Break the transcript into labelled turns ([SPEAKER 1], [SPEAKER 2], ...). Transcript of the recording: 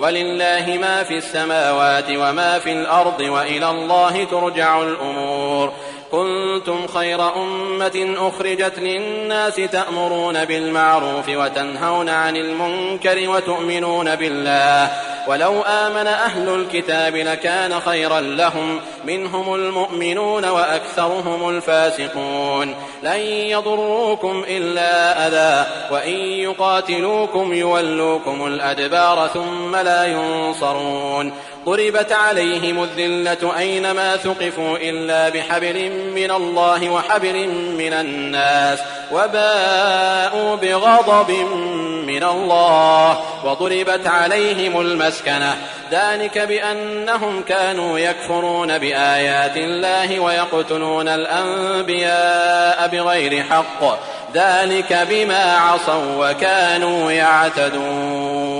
[SPEAKER 1] ولله ما في السماوات وما في الأرض وإلى الله ترجع الأمور. كنتم خير أمة أخرجت للناس تأمرون بالمعروف وتنهون عن المنكر وتؤمنون بالله، ولو آمن أهل الكتاب لكان خيرا لهم، منهم المؤمنون وأكثرهم الفاسقون. لن يضروكم إلا أذى، وإن يقاتلوكم يولوكم الأدبار ثم لا ينصرون. ضربت عليهم الذلة أينما ثقفوا إلا بحبل من الله وحبل من الناس، وباءوا بغضب من الله، وضربت عليهم المسكنة، ذلك بأنهم كانوا يكفرون بآيات الله ويقتلون الأنبياء بغير حق، ذلك بما عصوا وكانوا يعتدون.